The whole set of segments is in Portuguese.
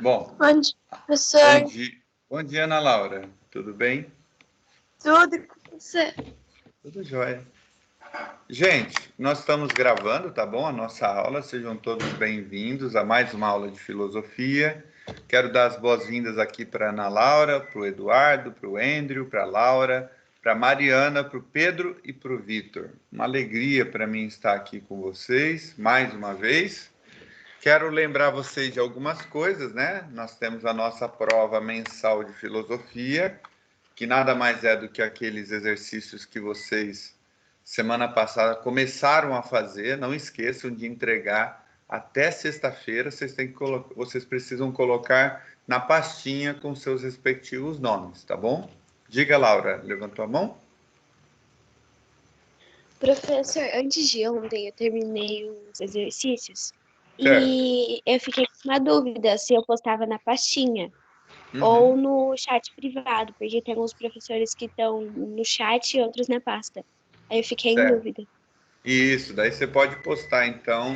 Bom, Bom dia, bom professor. dia, bom dia, Ana Laura. Tudo bem? Tudo com você? Tudo jóia. Gente, nós estamos gravando, tá bom? A nossa aula. Sejam todos bem-vindos a mais uma aula de filosofia. Quero dar as boas-vindas aqui para a Ana Laura, para o Eduardo, para o Andrew, para a Laura, para a Mariana, para o Pedro e para o Vitor. Uma alegria para mim estar aqui com vocês mais uma vez. Quero lembrar vocês de algumas coisas, né? Nós temos a nossa prova mensal de filosofia, que nada mais é do que aqueles exercícios que vocês, semana passada, começaram a fazer. Não esqueçam de entregar até sexta-feira. Vocês precisam colocar na pastinha com seus respectivos nomes, tá bom? Diga, Laura, levantou a mão? Professor, antes de ontem eu terminei os exercícios Certo. e eu fiquei com uma dúvida se eu postava na pastinha ou Uhum. no chat privado, porque tem alguns professores que estão no chat e outros na pasta. Aí eu fiquei em Certo. dúvida. Isso, daí você pode postar então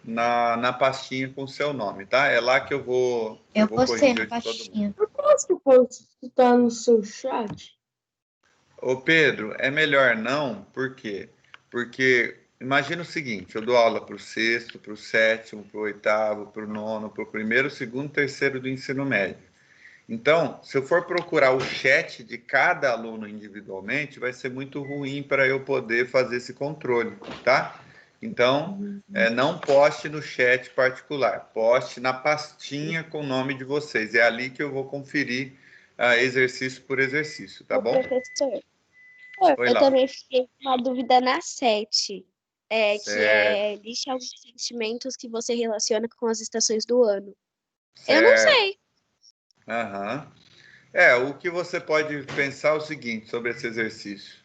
na pastinha com o seu nome, tá? É lá que eu Eu vou postei corrigir na o de todo mundo. pastinha. Eu posso postar no seu chat? Ô Pedro, é melhor não, por quê? Porque imagina o seguinte, eu dou aula para o sexto, para o sétimo, para o oitavo, para o nono, para o primeiro, segundo, terceiro do ensino médio. Então, se eu for procurar o chat de cada aluno individualmente, vai ser muito ruim para eu poder fazer esse controle, tá? Então, não poste no chat particular, poste na pastinha com o nome de vocês. É ali que eu vou conferir exercício por exercício, tá Ô, bom? professor, Oi, eu Laura. também fiquei com uma dúvida na 7, que Certo, é liste alguns sentimentos que você relaciona com as estações do ano. Eu não certo. sei. Aham. O que você pode pensar é o seguinte sobre esse exercício.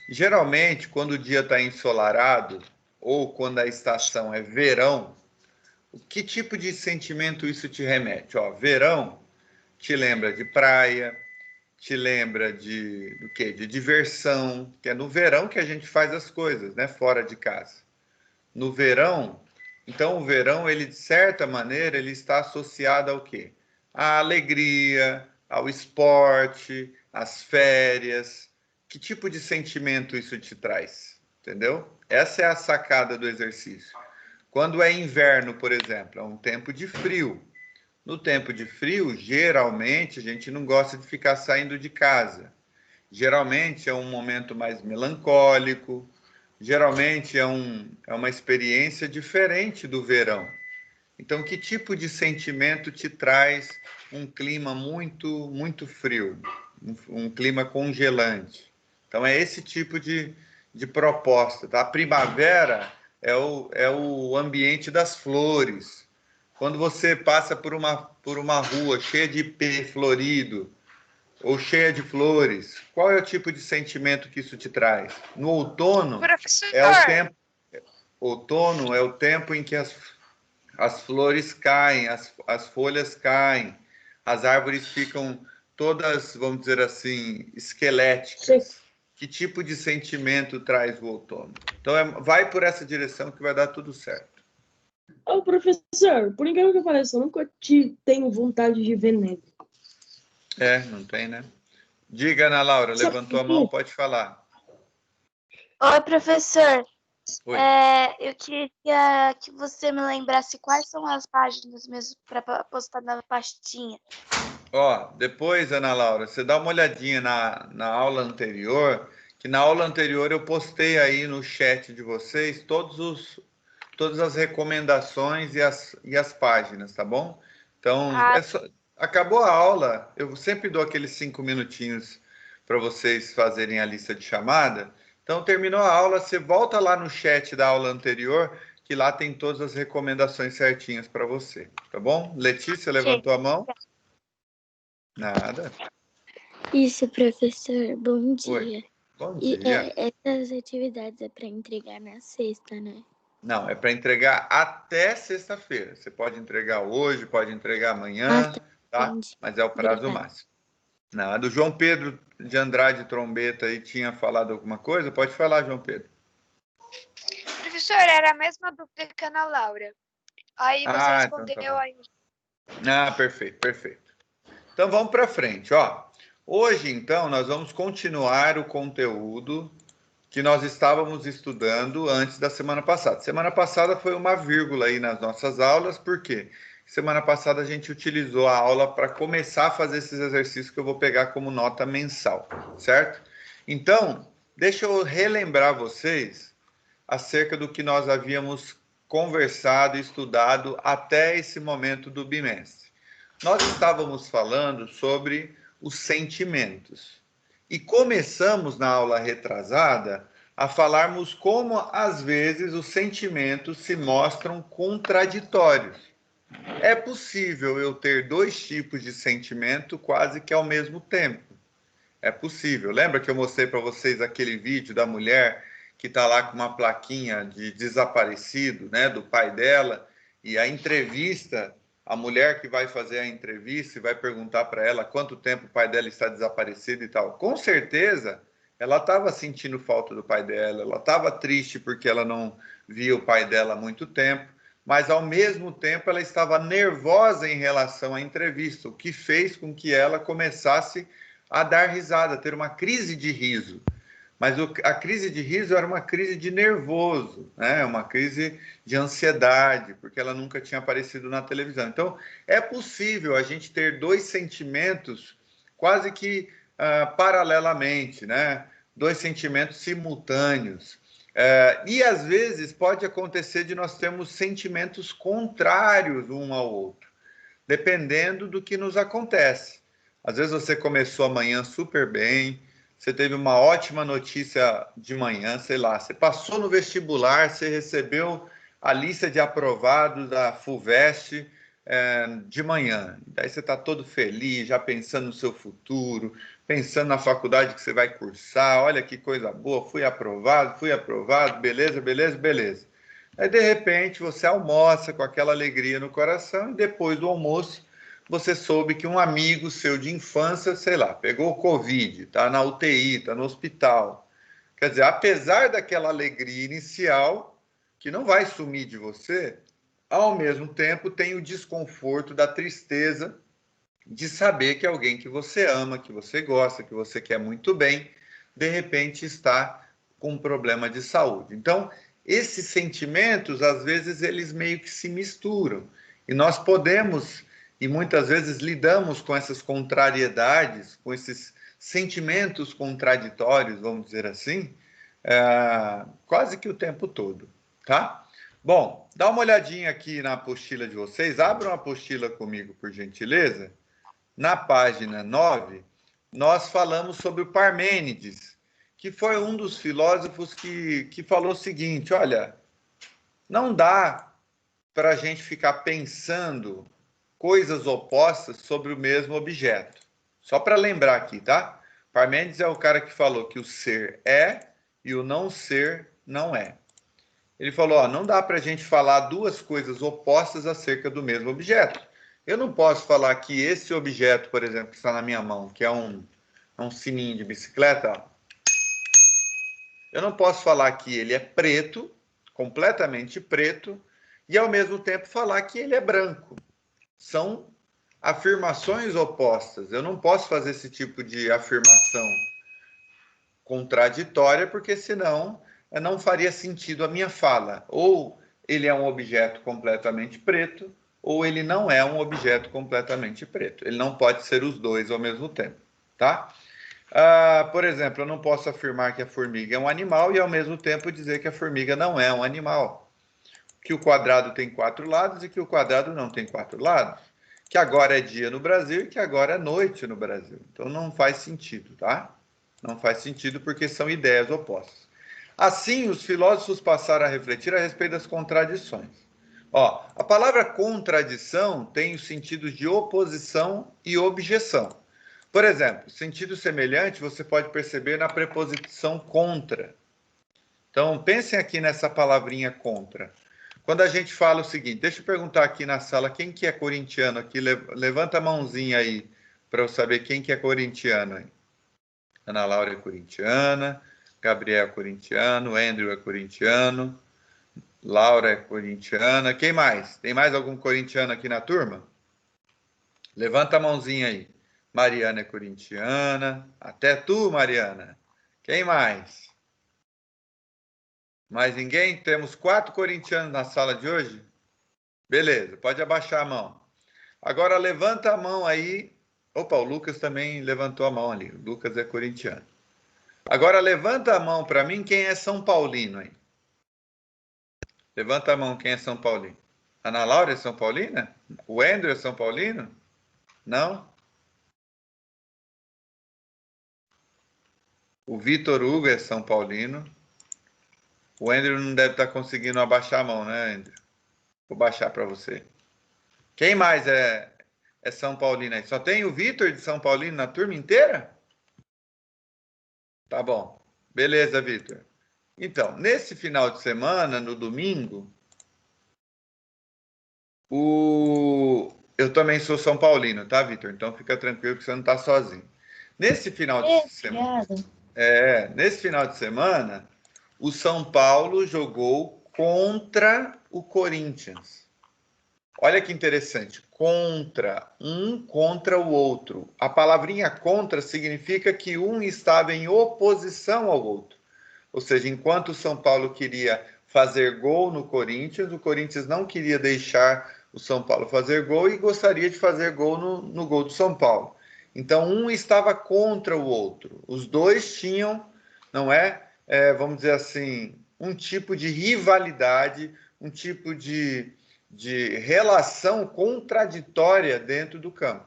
Geralmente, quando o dia está ensolarado ou quando a estação é verão, o que tipo de sentimento isso te remete? Ó, verão te lembra de praia, te lembra do quê? De diversão, que é no verão que a gente faz as coisas, né? Fora de casa. No verão, então o verão, ele de certa maneira, ele está associado ao quê? À alegria, ao esporte, às férias. Que tipo de sentimento isso te traz? Entendeu? Essa é a sacada do exercício. Quando é inverno, por exemplo, é um tempo de frio. No tempo de frio, geralmente a gente não gosta de ficar saindo de casa. Geralmente é um momento mais melancólico, geralmente é uma experiência diferente do verão. Então, que tipo de sentimento te traz um clima muito frio, um clima congelante? Então, é esse tipo de proposta. Tá? A primavera é o ambiente das flores. Quando você passa por uma rua cheia de ipê florido, ou cheia de flores, qual é o tipo de sentimento que isso te traz? No outono Professor, é o tempo, outono é o tempo em que as flores caem, as folhas caem, as árvores ficam todas, vamos dizer assim, esqueléticas. Que tipo de sentimento traz o outono? Então, vai por essa direção que vai dar tudo certo. Ô, professor, por incrível que pareça, eu nunca tenho vontade de ver neve. Não tem, né? Diga, Ana Laura, Sabe levantou a por mão, quê? pode falar. Oi, professor. Oi. Eu queria que você me lembrasse quais são as páginas mesmo para postar na pastinha. Ó, depois, Ana Laura, você dá uma olhadinha na aula anterior, que na aula anterior eu postei aí no chat de vocês todas as recomendações e as páginas, tá bom? Então, Ah, acabou a aula, eu sempre dou aqueles 5 minutinhos para vocês fazerem a lista de chamada. Então, terminou a aula, você volta lá no chat da aula anterior, que lá tem todas as recomendações certinhas para você, tá bom? Letícia ok. levantou a mão? Nada. Isso, professor. Bom Oi. dia. Bom E dia. essas atividades é para entregar na sexta, né? Não, é para entregar até sexta-feira. Você pode entregar hoje, pode entregar Ah, amanhã, tá. tá? Entendi. Mas é o prazo Obrigada. máximo. Nada. O João Pedro de Andrade Trombeta aí tinha falado alguma coisa? Pode falar, João Pedro. professor, era a mesma dúvida que a Ana Laura. Aí você Então tá respondeu bom. aí. Ah, perfeito, perfeito. Então vamos para frente, ó. Hoje, então, nós vamos continuar o conteúdo que nós estávamos estudando antes da semana passada. Semana passada foi uma vírgula aí nas nossas aulas, por quê? Semana passada a gente utilizou a aula para começar a fazer esses exercícios que eu vou pegar como nota mensal, certo? Então, deixa eu relembrar vocês acerca do que nós havíamos conversado e estudado até esse momento do bimestre. Nós estávamos falando sobre os sentimentos. E começamos na aula retrasada a falarmos como, às vezes, os sentimentos se mostram contraditórios. É possível eu ter dois tipos de sentimento quase que ao mesmo tempo. É possível. Lembra que eu mostrei para vocês aquele vídeo da mulher que está lá com uma plaquinha de desaparecido, né, do pai dela, e a entrevista, a mulher que vai fazer a entrevista e vai perguntar para ela quanto tempo o pai dela está desaparecido e tal. Com certeza, ela estava sentindo falta do pai dela, ela estava triste porque ela não via o pai dela há muito tempo, mas ao mesmo tempo ela estava nervosa em relação à entrevista, o que fez com que ela começasse a dar risada, a ter uma crise de riso. Mas a crise de riso era uma crise de nervoso, né? Uma crise de ansiedade, porque ela nunca tinha aparecido na televisão. Então, é possível a gente ter dois sentimentos quase que paralelamente, né? Dois sentimentos simultâneos. E, às vezes, pode acontecer de nós termos sentimentos contrários um ao outro, dependendo do que nos acontece. Às vezes você começou amanhã super bem, você teve uma ótima notícia de manhã, sei lá, você passou no vestibular, você recebeu a lista de aprovados da FUVEST de manhã. Daí você está todo feliz, já pensando no seu futuro, pensando na faculdade que você vai cursar, olha que coisa boa, fui aprovado, beleza, beleza, beleza. Aí, de repente, você almoça com aquela alegria no coração e depois do almoço você soube que um amigo seu de infância, sei lá, pegou Covid, está na UTI, está no hospital. Quer dizer, apesar daquela alegria inicial, que não vai sumir de você, ao mesmo tempo tem o desconforto da tristeza de saber que alguém que você ama, que você gosta, que você quer muito bem, de repente está com um problema de saúde. Então, esses sentimentos, às vezes, eles meio que se misturam. E nós podemos, e muitas vezes lidamos com essas contrariedades, com esses sentimentos contraditórios, vamos dizer assim, quase que o tempo todo, tá? Bom, dá uma olhadinha aqui na apostila de vocês. Abram a apostila comigo, por gentileza. Na página 9, nós falamos sobre o Parmênides, que foi um dos filósofos que falou o seguinte: olha, não dá para a gente ficar pensando coisas opostas sobre o mesmo objeto. Só para lembrar aqui, tá? Parmênides é o cara que falou que o ser é e o não ser não é. Ele falou, ó, não dá para a gente falar duas coisas opostas acerca do mesmo objeto. Eu não posso falar que esse objeto, por exemplo, que está na minha mão, que é um sininho de bicicleta, ó, eu não posso falar que ele é preto, completamente preto, e ao mesmo tempo falar que ele é branco. São afirmações opostas. Eu não posso fazer esse tipo de afirmação contraditória, porque senão não faria sentido a minha fala. Ou ele é um objeto completamente preto, ou ele não é um objeto completamente preto. Ele não pode ser os dois ao mesmo tempo, tá? Por exemplo, eu não posso afirmar que a formiga é um animal e ao mesmo tempo dizer que a formiga não é um animal. Que o quadrado tem 4 lados e que o quadrado não tem 4 lados. Que agora é dia no Brasil e que agora é noite no Brasil. Então não faz sentido, tá? Não faz sentido porque são ideias opostas. Assim, os filósofos passaram a refletir a respeito das contradições. Ó, a palavra contradição tem os sentidos de oposição e objeção. Por exemplo, sentido semelhante você pode perceber na preposição contra. Então, pensem aqui nessa palavrinha contra. Quando a gente fala o seguinte, deixa eu perguntar aqui na sala, quem que é corintiano aqui? Levanta a mãozinha aí, para eu saber quem que é corintiano aí. Ana Laura é corintiana, Gabriel é corintiano, Andrew é corintiano, Laura é corintiana. Quem mais? Tem mais algum corintiano aqui na turma? Levanta a mãozinha aí. Mariana é corintiana. Até tu, Mariana. Quem mais? Mais ninguém? Temos 4 corintianos na sala de hoje? Beleza, pode abaixar a mão. Agora levanta a mão aí. Opa, o Lucas também levantou a mão ali. O Lucas é corintiano. Agora levanta a mão para mim quem é São Paulino aí. Levanta a mão quem é São Paulino. Ana Laura é São Paulina? O Andrew é São Paulino? Não? O Vitor Hugo é São Paulino. O Andrew não deve estar conseguindo abaixar a mão, né, Andrew? Vou baixar para você. Quem mais é São Paulino aí? Só tem o Vitor de São Paulino na turma inteira? Tá bom. Beleza, Vitor. Então, nesse final de semana, no domingo, eu também sou São Paulino, tá, Vitor? Então fica tranquilo que você não está sozinho. Nesse final de semana. Nesse final de semana, o São Paulo jogou contra o Corinthians. Olha que interessante, contra o outro. A palavrinha contra significa que um estava em oposição ao outro. Ou seja, enquanto o São Paulo queria fazer gol no Corinthians, o Corinthians não queria deixar o São Paulo fazer gol e gostaria de fazer gol no gol do São Paulo. Então, um estava contra o outro. Os dois tinham, não é, vamos dizer assim, um tipo de rivalidade, um tipo de relação contraditória dentro do campo,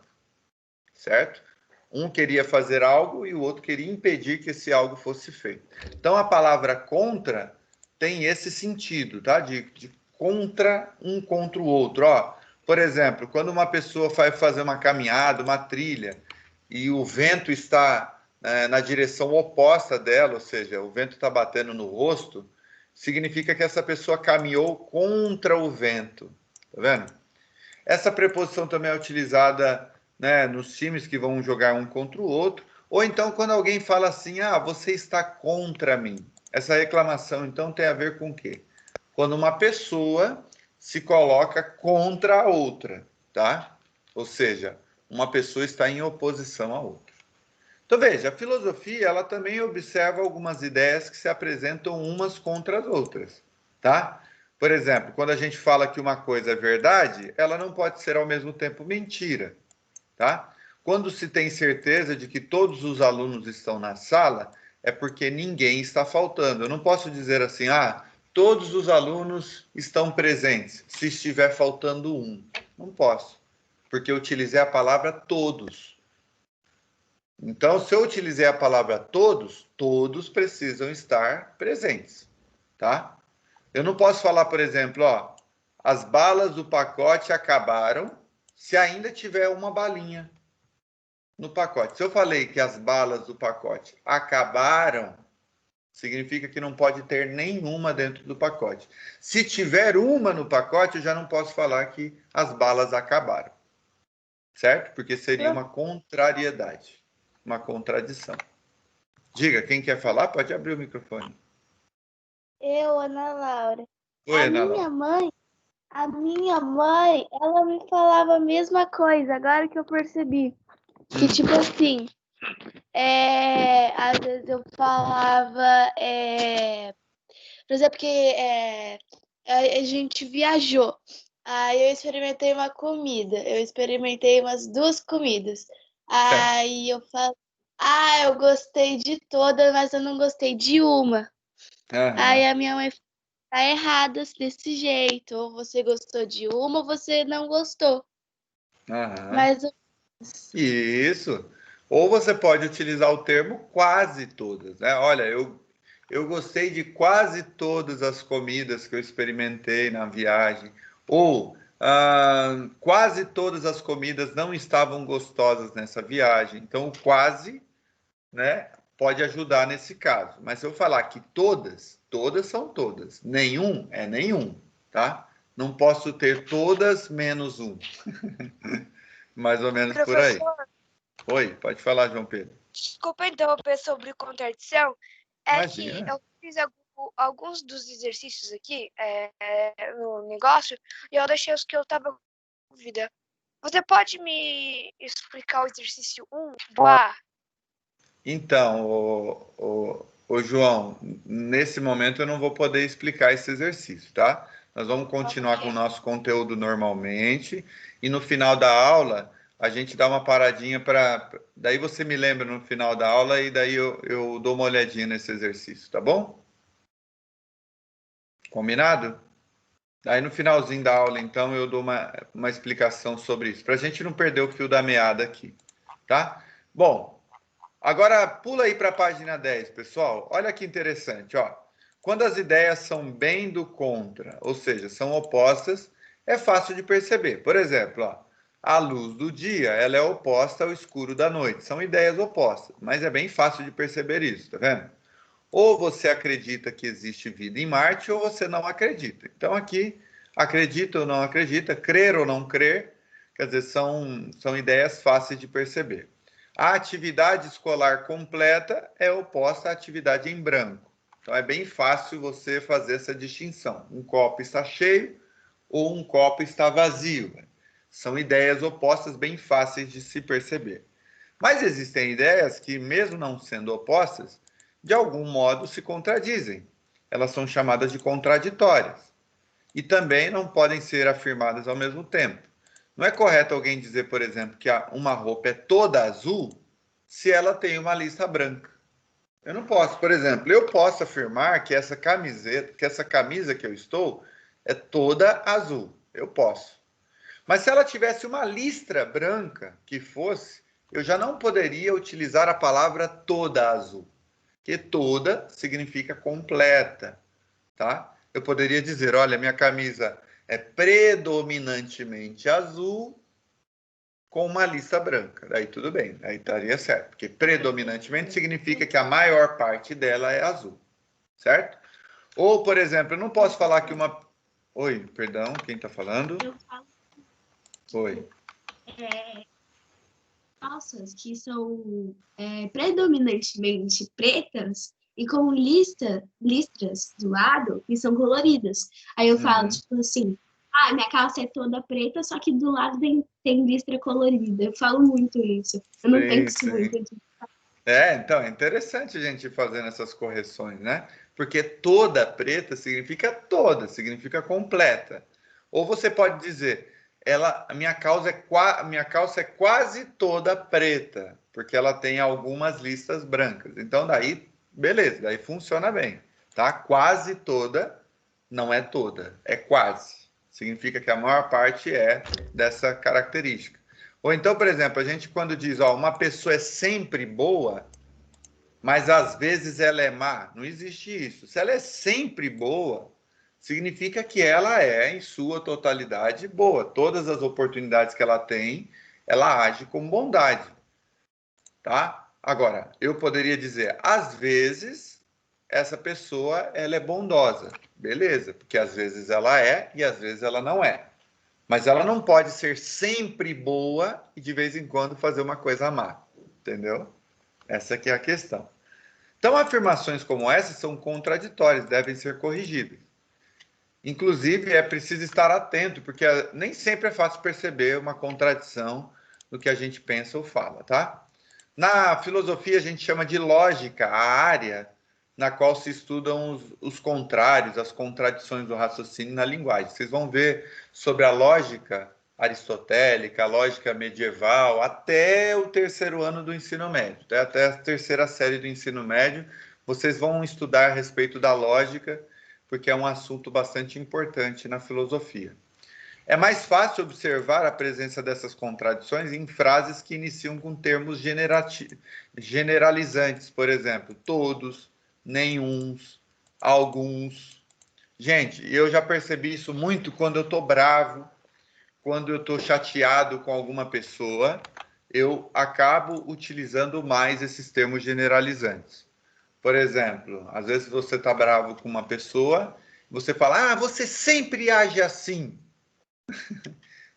certo? Um queria fazer algo e o outro queria impedir que esse algo fosse feito. Então, a palavra contra tem esse sentido, tá? De contra o outro. Ó, por exemplo, quando uma pessoa vai fazer uma caminhada, uma trilha, e o vento está na direção oposta dela, ou seja, o vento está batendo no rosto, significa que essa pessoa caminhou contra o vento. Tá vendo? Essa preposição também é utilizada, né, nos times que vão jogar um contra o outro, ou então quando alguém fala assim, você está contra mim. Essa reclamação, então, tem a ver com o quê? Quando uma pessoa se coloca contra a outra, tá? Ou seja, uma pessoa está em oposição a outra. Então, veja, a filosofia, ela também observa algumas ideias que se apresentam umas contra as outras, tá? Por exemplo, quando a gente fala que uma coisa é verdade, ela não pode ser ao mesmo tempo mentira, tá? Quando se tem certeza de que todos os alunos estão na sala, é porque ninguém está faltando. Eu não posso dizer assim, todos os alunos estão presentes, se estiver faltando um. Não posso, porque eu utilizei a palavra todos. Então, se eu utilizei a palavra todos, todos precisam estar presentes, tá? Eu não posso falar, por exemplo, as balas do pacote acabaram se ainda tiver uma balinha no pacote. Se eu falei que as balas do pacote acabaram, significa que não pode ter nenhuma dentro do pacote. Se tiver uma no pacote, eu já não posso falar que as balas acabaram, certo? Porque seria uma contrariedade, uma contradição. Diga, quem quer falar, pode abrir o microfone. Eu, Ana Laura. Oi, Ana Laura. A minha mãe, ela me falava a mesma coisa, agora que eu percebi. Que, tipo assim, às vezes eu falava, por exemplo, que a gente viajou. Aí eu experimentei uma comida, eu experimentei umas 2 comidas. Aí eu falo, eu gostei de todas, mas eu não gostei de uma. Aí a minha mãe falou, tá errada desse jeito. Ou você gostou de uma ou você não gostou. Mas isso. Ou você pode utilizar o termo quase todas, né? Olha, eu gostei de quase todas as comidas que eu experimentei na viagem. Ou quase todas as comidas não estavam gostosas nessa viagem. Então, o quase, né, pode ajudar nesse caso. Mas se eu falar que todas são todas. Nenhum é nenhum, tá? Não posso ter todas menos um. Mais ou menos por aí. Oi, pode falar, João Pedro. Desculpa interromper sobre contradição. Imagina. Que eu fiz alguns dos exercícios aqui no negócio e eu deixei os que eu estava com dúvida. Você pode me explicar o exercício 1 do A? Então, ô João, nesse momento eu não vou poder explicar esse exercício, tá? Nós vamos continuar com o nosso conteúdo normalmente e no final da aula a gente dá uma paradinha para... Daí você me lembra no final da aula e daí eu dou uma olhadinha nesse exercício, tá bom? Combinado? Aí no finalzinho da aula, então, eu dou uma explicação sobre isso, para a gente não perder o fio da meada aqui, tá? Bom, agora pula aí para a página 10, pessoal. Olha que interessante, ó. Quando as ideias são bem do contra, ou seja, são opostas, é fácil de perceber. Por exemplo, ó, a luz do dia, ela é oposta ao escuro da noite. São ideias opostas, mas é bem fácil de perceber isso, tá vendo? Ou você acredita que existe vida em Marte, ou você não acredita. Então, aqui, acredita ou não acredita, crer ou não crer, quer dizer, são ideias fáceis de perceber. A atividade escolar completa é oposta à atividade em branco. Então, é bem fácil você fazer essa distinção. Um copo está cheio ou um copo está vazio. São ideias opostas bem fáceis de se perceber. Mas existem ideias que, mesmo não sendo opostas, de algum modo se contradizem. Elas são chamadas de contraditórias. E também não podem ser afirmadas ao mesmo tempo. Não é correto alguém dizer, por exemplo, que uma roupa é toda azul se ela tem uma lista branca. Eu não posso, por exemplo, eu posso afirmar que essa camiseta, que essa camisa que eu estou é toda azul. Eu posso. Mas se ela tivesse uma listra branca que fosse, eu já não poderia utilizar a palavra toda azul. Que toda significa completa, tá? Eu poderia dizer, olha, minha camisa é predominantemente azul com uma lista branca. Daí tudo bem, aí estaria certo. Porque predominantemente significa que a maior parte dela é azul, certo? Ou, por exemplo, eu não posso falar que uma... Oi, perdão, quem está falando? Eu falo Oi. calças que são predominantemente pretas e com listras do lado que são coloridas. Aí eu falo, tipo assim, minha calça é toda preta, só que do lado tem listra colorida. Eu falo muito isso. Eu não tenho isso muito. Então, é interessante a gente ir fazendo essas correções, né? Porque toda preta significa toda, significa completa. Ou você pode dizer, minha calça é quase toda preta, porque ela tem algumas listas brancas. Então, daí, beleza, daí funciona bem, tá? Quase toda não é toda, é quase. Significa que a maior parte é dessa característica. Ou então, por exemplo, a gente quando diz, ó, uma pessoa é sempre boa, mas às vezes ela é má, não existe isso. Se ela é sempre boa, significa que ela é, em sua totalidade, boa. Todas as oportunidades que ela tem, ela age com bondade, tá? Agora, eu poderia dizer, às vezes, essa pessoa, ela é bondosa. Beleza, porque às vezes ela é e às vezes ela não é. Mas ela não pode ser sempre boa e de vez em quando fazer uma coisa má, entendeu? Essa aqui é a questão. Então, afirmações como essas são contraditórias, devem ser corrigidas. Inclusive, é preciso estar atento, porque nem sempre é fácil perceber uma contradição no que a gente pensa ou fala, tá? Na filosofia, a gente chama de lógica a área na qual se estudam os contrários, as contradições do raciocínio na linguagem. Vocês vão ver sobre a lógica aristotélica, a lógica medieval, até o terceiro ano do ensino médio, até a terceira série do ensino médio, vocês vão estudar a respeito da lógica, porque é um assunto bastante importante na filosofia. É mais fácil observar a presença dessas contradições em frases que iniciam com termos generalizantes, por exemplo, todos, nenhuns, alguns. Gente, eu já percebi isso muito quando eu estou bravo, quando eu estou chateado com alguma pessoa, eu acabo utilizando mais esses termos generalizantes. Por exemplo, às vezes você está bravo com uma pessoa, você fala, você sempre age assim.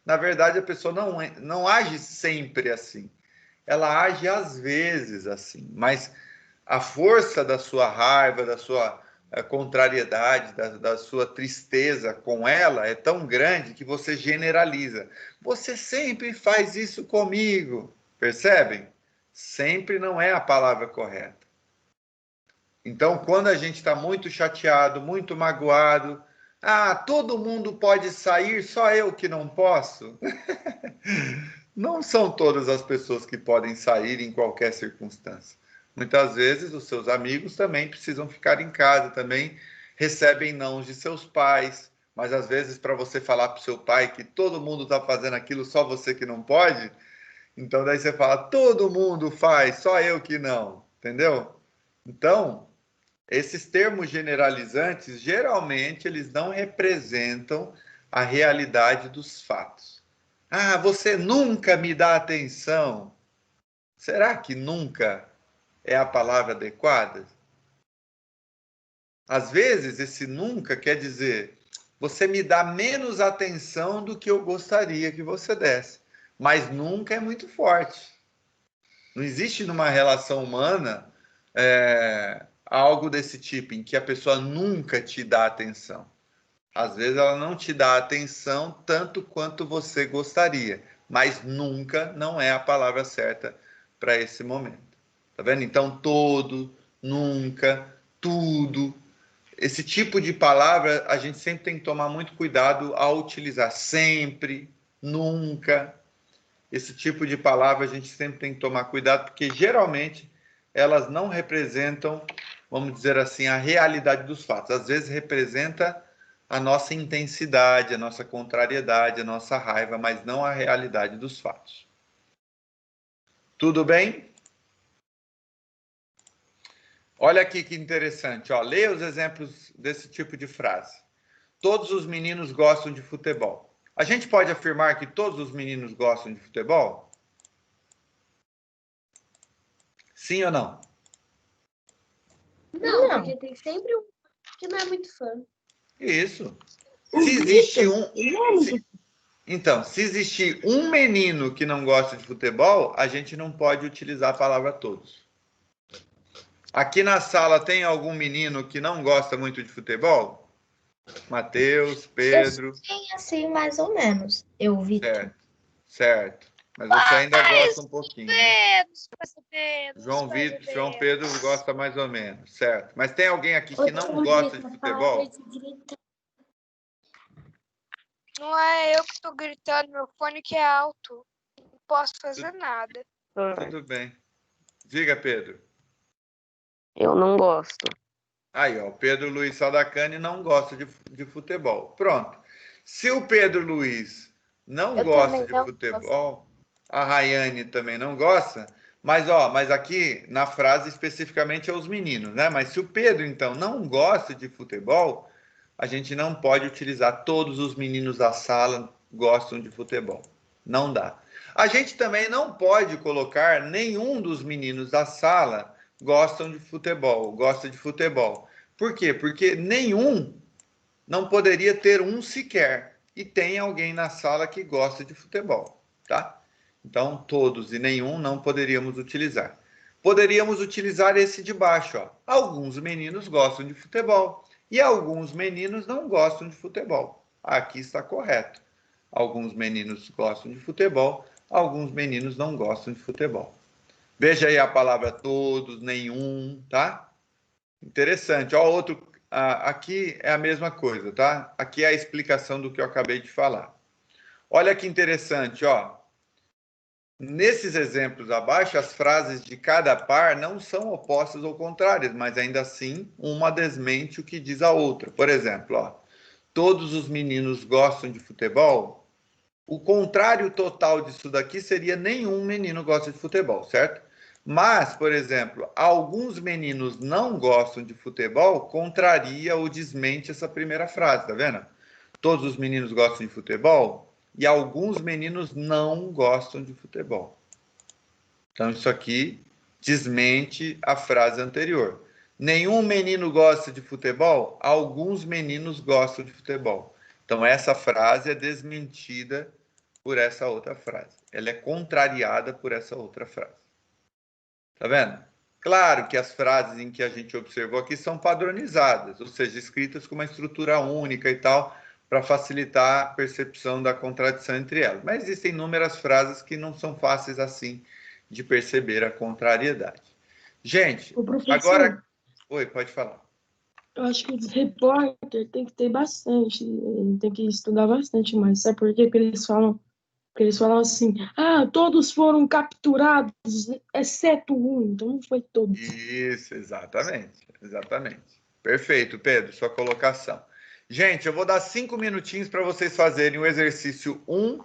Na verdade, a pessoa não age sempre assim. Ela age às vezes assim, mas a força da sua raiva, da sua a contrariedade, da sua tristeza com ela é tão grande que você generaliza. Você sempre faz isso comigo. Percebem? Sempre não é a palavra correta. Então, quando a gente está muito chateado, muito magoado, todo mundo pode sair, só eu que não posso. Não são todas as pessoas que podem sair em qualquer circunstância. Muitas vezes os seus amigos também precisam ficar em casa, também recebem nãos de seus pais, mas às vezes para você falar para o seu pai que todo mundo está fazendo aquilo, só você que não pode, então daí você fala, todo mundo faz, só eu que não, entendeu? Então, esses termos generalizantes, geralmente eles não representam a realidade dos fatos. Você nunca me dá atenção. Será que nunca é a palavra adequada? Às vezes, esse nunca quer dizer, você me dá menos atenção do que eu gostaria que você desse. Mas nunca é muito forte. Não existe numa relação humana algo desse tipo, em que a pessoa nunca te dá atenção. Às vezes ela não te dá atenção tanto quanto você gostaria, mas nunca não é a palavra certa para esse momento. Tá vendo? Então, todo, nunca, tudo, esse tipo de palavra a gente sempre tem que tomar muito cuidado ao utilizar. Sempre, nunca. Esse tipo de palavra a gente sempre tem que tomar cuidado, porque geralmente elas não representam, vamos dizer assim, a realidade dos fatos. Às vezes representa a nossa intensidade, a nossa contrariedade, a nossa raiva, mas não a realidade dos fatos. Tudo bem? Olha aqui que interessante, ó. Leia os exemplos desse tipo de frase. Todos os meninos gostam de futebol. A gente pode afirmar que todos os meninos gostam de futebol? Sim ou não? Não, porque tem sempre um que não é muito fã. Isso. Se existe Então, se existir um menino que não gosta de futebol, a gente não pode utilizar a palavra todos. Aqui na sala tem algum menino que não gosta muito de futebol? Mateus, Pedro. Sim, assim, mais ou menos. Eu vi. Certo. Mas você ainda gosta um pouquinho, né? João Pedro gosta mais ou menos, certo. Mas tem alguém aqui que não gosta de futebol? Não é eu que estou gritando, meu fone que é alto. Não posso fazer nada. Tudo bem. Diga, Pedro. Eu não gosto. Aí, ó, o Pedro Luiz Sadacani não gosta de futebol. Pronto. Se o Pedro Luiz não gosta de futebol, a Rayane também não gosta, mas aqui na frase especificamente é os meninos, né? Mas se o Pedro, então, não gosta de futebol, a gente não pode utilizar todos os meninos da sala gostam de futebol. Não dá. A gente também não pode colocar nenhum dos meninos da sala gosta de futebol. Por quê? Porque nenhum não poderia ter um sequer. E tem alguém na sala que gosta de futebol, tá? Então, todos e nenhum não poderíamos utilizar. Poderíamos utilizar esse de baixo, ó. Alguns meninos gostam de futebol e alguns meninos não gostam de futebol. Aqui está correto. Alguns meninos gostam de futebol, alguns meninos não gostam de futebol. Veja aí a palavra todos, nenhum, tá? Interessante. Ó, outro, aqui é a mesma coisa, tá? Aqui é a explicação do que eu acabei de falar. Olha que interessante, ó. Nesses exemplos abaixo, as frases de cada par não são opostas ou contrárias, mas ainda assim, uma desmente o que diz a outra. Por exemplo, ó, todos os meninos gostam de futebol. O contrário total disso daqui seria nenhum menino gosta de futebol, certo? Mas, por exemplo, alguns meninos não gostam de futebol, contraria ou desmente essa primeira frase, tá vendo? Todos os meninos gostam de futebol e alguns meninos não gostam de futebol. Então, isso aqui desmente a frase anterior. Nenhum menino gosta de futebol, alguns meninos gostam de futebol. Então, essa frase é desmentida por essa outra frase. Ela é contrariada por essa outra frase. Tá vendo? Claro que as frases em que a gente observou aqui são padronizadas, ou seja, escritas com uma estrutura única e tal, para facilitar a percepção da contradição entre elas. Mas existem inúmeras frases que não são fáceis assim de perceber a contrariedade. Gente, Ô, professor, agora... Oi, pode falar. eu acho que os repórter tem que ter bastante, tem que estudar bastante mais. Sabe por quê? Porque eles falam assim, todos foram capturados, exceto um. Então não foi todos. Isso, exatamente. Perfeito, Pedro, sua colocação. Gente, eu vou dar 5 minutinhos para vocês fazerem o exercício 1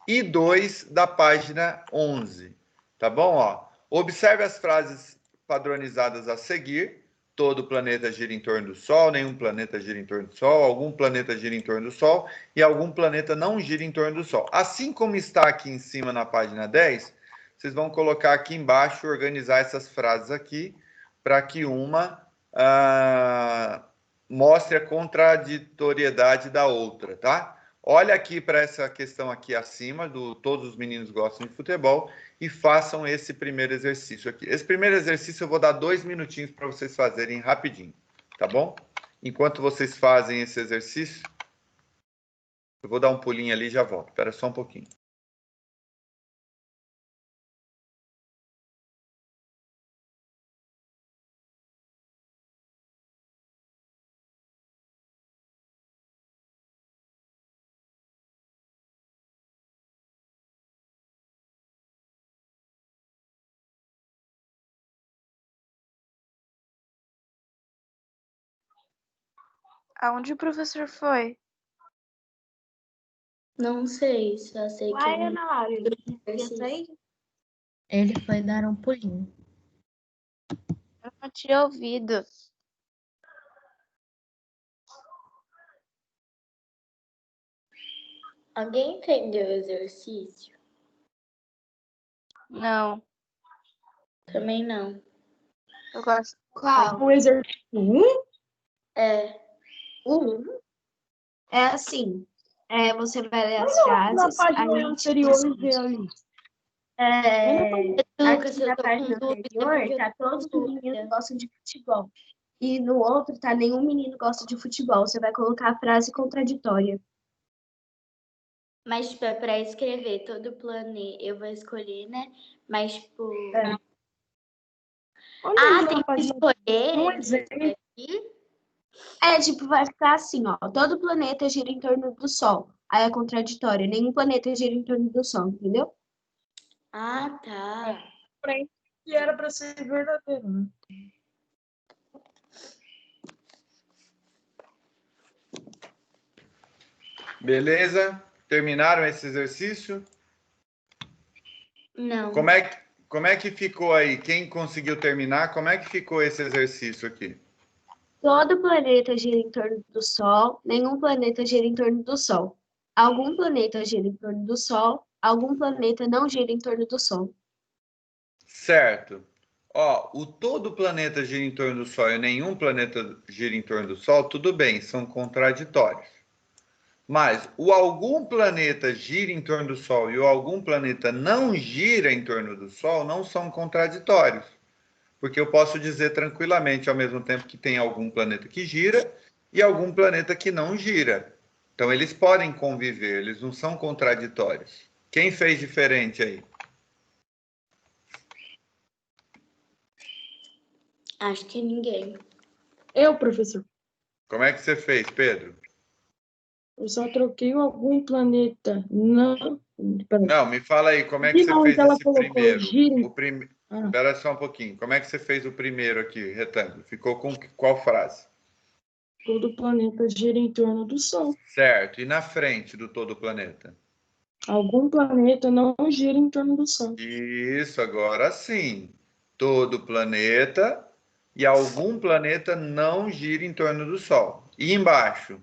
e 2 da página 11. Tá bom? Ó, observe as frases padronizadas a seguir. Todo planeta gira em torno do Sol, nenhum planeta gira em torno do Sol, algum planeta gira em torno do Sol e algum planeta não gira em torno do Sol. Assim como está aqui em cima na página 10, vocês vão colocar aqui embaixo, organizar essas frases aqui, para que uma mostre a contraditoriedade da outra, tá? Olha aqui para essa questão aqui acima, do todos os meninos gostam de futebol, e façam esse primeiro exercício aqui. Esse primeiro exercício eu vou dar 2 minutinhos para vocês fazerem rapidinho, tá bom? Enquanto vocês fazem esse exercício, eu vou dar um pulinho ali e já volto. Espera só um pouquinho. Aonde o professor foi? Não sei, só sei que Uai, ele Ana Laura, ele devia exercício. sair. Ele foi dar um pulinho. Eu não tinha ouvido. Alguém entendeu o exercício? Não, Também não. eu gosto. Qual? O exercício 1, É, É assim, você vai ler as na frases, página aí anterior vê ali. aqui na página anterior tá todos os meninos gostam de futebol. E no outro tá nenhum menino gosta de futebol. Você vai colocar a frase contraditória. mas tipo, é pra escrever todo o planeta. Eu vou escolher, né? Mas, tipo. Olha Tem na que página escolher um entre exemplo. aqui. Tipo, vai ficar assim, ó. Todo planeta gira em torno do Sol. Aí é contraditória. Nenhum planeta gira em torno do Sol, entendeu? Ah, tá. Que era para ser verdadeiro, né? Beleza? Terminaram esse exercício? Não. Como é que ficou aí? Quem conseguiu terminar, como é que ficou esse exercício aqui? Todo planeta gira em torno do Sol. Nenhum planeta gira em torno do Sol. Algum planeta gira em torno do Sol. Algum planeta não gira em torno do Sol. Certo. Ó, o todo planeta gira em torno do Sol e nenhum planeta gira em torno do Sol, tudo bem, são contraditórios. Mas o algum planeta gira em torno do Sol e o algum planeta não gira em torno do Sol não são contraditórios. Porque eu posso dizer tranquilamente ao mesmo tempo que tem algum planeta que gira e algum planeta que não gira. Então eles podem conviver, eles não são contraditórios. Quem fez diferente aí? Acho que ninguém. Eu, professor, Como é que você fez, Pedro? eu só troquei algum planeta. Não. Peraí. Não, me fala aí, como é que você Não, fez ela esse colocou primeiro? gira. Espera só um pouquinho. Como é que você fez o primeiro aqui, retângulo? Ficou com qual frase? Todo planeta gira em torno do Sol. Certo. E na frente do todo planeta? Algum planeta não gira em torno do Sol. Isso, agora sim. Todo planeta e algum planeta não gira em torno do Sol. E embaixo?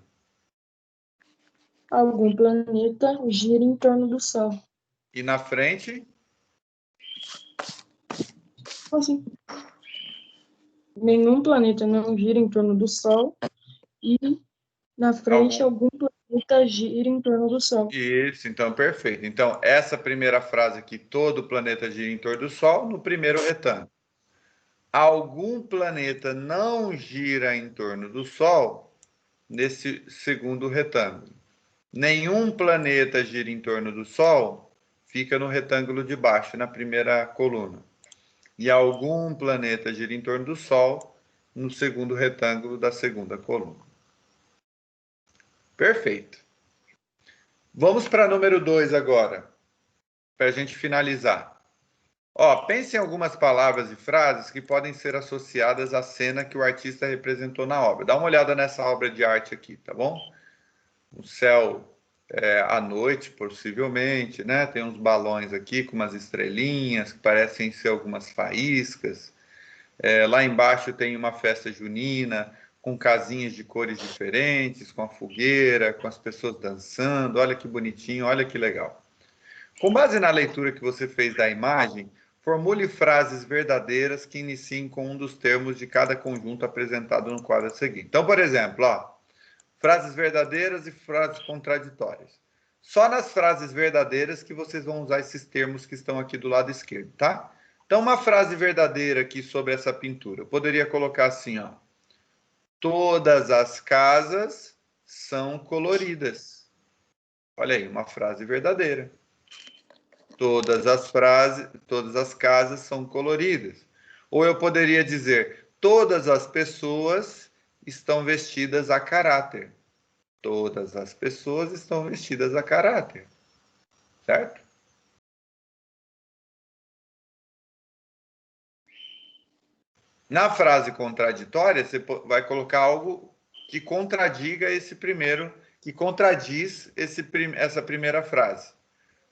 Algum planeta gira em torno do Sol. E na frente? Assim. Nenhum planeta não gira em torno do Sol. E na frente, algum planeta gira em torno do Sol. Isso, então perfeito. Então, essa primeira frase aqui, todo planeta gira em torno do Sol, no primeiro retângulo. algum planeta não gira em torno do Sol nesse segundo retângulo. Nenhum planeta gira em torno do Sol, fica no retângulo de baixo, na primeira coluna. E algum planeta gira em torno do Sol, no segundo retângulo da segunda coluna. Perfeito. Vamos para número 2 agora, para a gente finalizar. Pense em algumas palavras e frases que podem ser associadas à cena que o artista representou na obra. Dá uma olhada nessa obra de arte aqui, tá bom? O céu à noite, possivelmente, né? Tem uns balões aqui com umas estrelinhas que parecem ser algumas faíscas. Lá embaixo tem uma festa junina com casinhas de cores diferentes, com a fogueira, com as pessoas dançando. Olha que bonitinho, olha que legal. Com base na leitura que você fez da imagem, formule frases verdadeiras que iniciem com um dos termos de cada conjunto apresentado no quadro a seguir. Então, por exemplo, frases verdadeiras e frases contraditórias. Só nas frases verdadeiras que vocês vão usar esses termos que estão aqui do lado esquerdo, tá? Então, uma frase verdadeira aqui sobre essa pintura. Eu poderia colocar assim, todas as casas são coloridas. Olha aí, uma frase verdadeira. Todas as casas são coloridas. Ou eu poderia dizer, todas as pessoas estão vestidas a caráter. Todas as pessoas estão vestidas a caráter. Certo? Na frase contraditória, você vai colocar algo que contradiga esse primeiro, que contradiz essa primeira frase.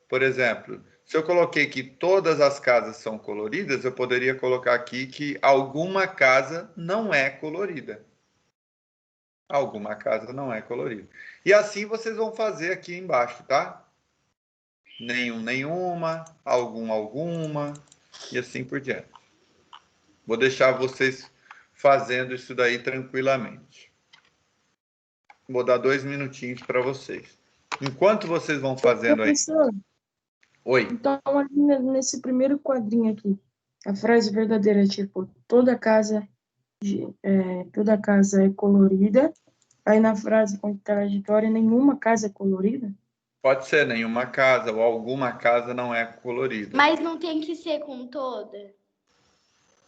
Por exemplo, se eu coloquei que todas as casas são coloridas, eu poderia colocar aqui que alguma casa não é colorida. Alguma casa não é colorida. E assim vocês vão fazer aqui embaixo, tá? Nenhum, nenhuma, algum, alguma, e assim por diante. Vou deixar vocês fazendo isso daí tranquilamente. Vou dar 2 minutinhos para vocês. Enquanto vocês vão fazendo aí... Professor, Oi. então, ali nesse primeiro quadrinho aqui, a frase verdadeira é tipo, toda casa é colorida. Aí na frase contraditória, nenhuma casa é colorida? Pode ser nenhuma casa ou alguma casa não é colorida. Mas não tem que ser com toda?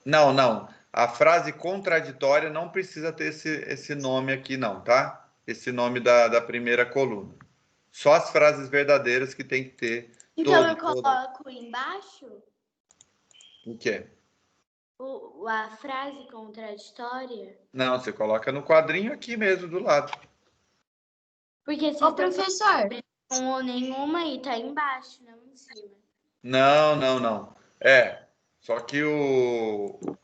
Não, não. A frase contraditória não precisa ter esse nome aqui não, tá? Esse nome da primeira coluna. Só as frases verdadeiras que tem que ter. Então eu coloco embaixo O quê? a frase contraditória? Não, você coloca no quadrinho aqui mesmo, do lado. Porque se Ô, professor, com ou nenhuma e tá embaixo, não em cima. Não, não, não. Só que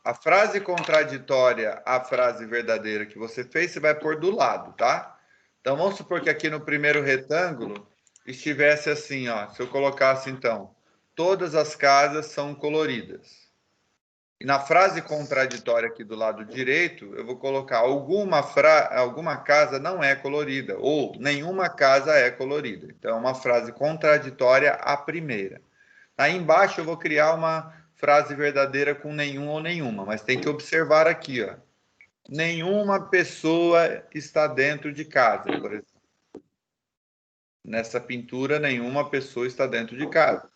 a frase contraditória à frase verdadeira que você fez, você vai pôr do lado, tá? Então, vamos supor que aqui no primeiro retângulo estivesse assim, se eu colocasse, então, todas as casas são coloridas. E na frase contraditória aqui do lado direito, eu vou colocar alguma casa não é colorida, ou nenhuma casa é colorida. Então, é uma frase contraditória à primeira. Aí embaixo eu vou criar uma frase verdadeira com nenhum ou nenhuma, mas tem que observar aqui, nenhuma pessoa está dentro de casa, por exemplo. Nessa pintura, nenhuma pessoa está dentro de casa.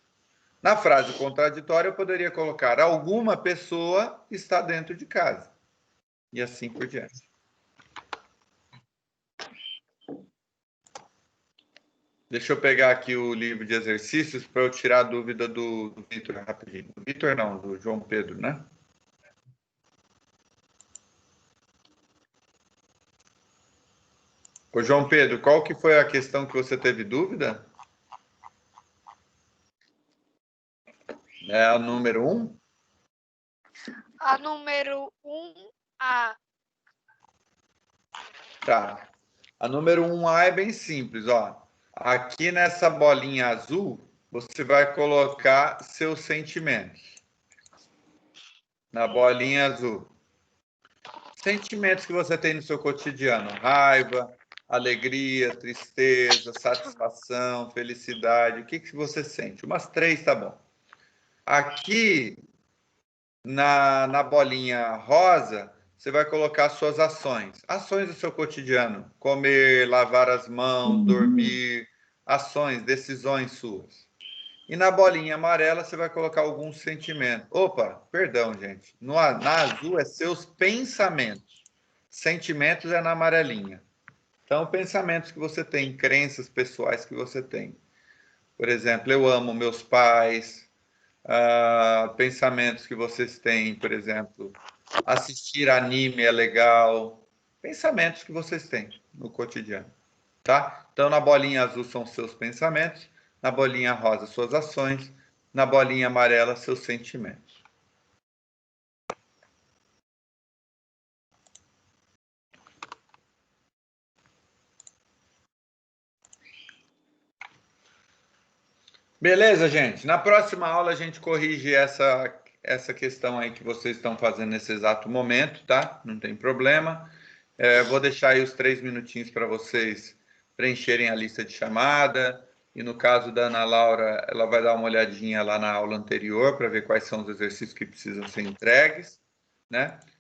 Na frase contraditória, eu poderia colocar alguma pessoa está dentro de casa. E assim por diante. Deixa eu pegar aqui o livro de exercícios para eu tirar a dúvida do Vitor rapidinho. Do Vitor não, do João Pedro, né? Ô, João Pedro, qual que foi a questão que você teve dúvida? É a número 1? A número 1A. Tá. A número 1A é bem simples, Aqui nessa bolinha azul, você vai colocar seus sentimentos. Na bolinha azul. Sentimentos que você tem no seu cotidiano. Raiva, alegria, tristeza, satisfação, felicidade. O que você sente? Umas 3 tá bom. Aqui, Na bolinha rosa, você vai colocar suas ações. Ações do seu cotidiano. Comer, lavar as mãos, dormir. Ações, decisões suas. E na bolinha amarela, você vai colocar alguns sentimentos. Opa, perdão, gente. Na azul é seus pensamentos. Sentimentos é na amarelinha. Então, pensamentos que você tem, crenças pessoais que você tem. Por exemplo, eu amo meus pais. Pensamentos que vocês têm, por exemplo, assistir anime é legal. Pensamentos que vocês têm no cotidiano, tá? Então, na bolinha azul são seus pensamentos, na bolinha rosa suas ações, na bolinha amarela seus sentimentos. Beleza, gente? Na próxima aula a gente corrige essa questão aí que vocês estão fazendo nesse exato momento, tá? Não tem problema. Vou deixar aí os 3 minutinhos para vocês preencherem a lista de chamada. E no caso da Ana Laura, ela vai dar uma olhadinha lá na aula anterior para ver quais são os exercícios que precisam ser entregues, né?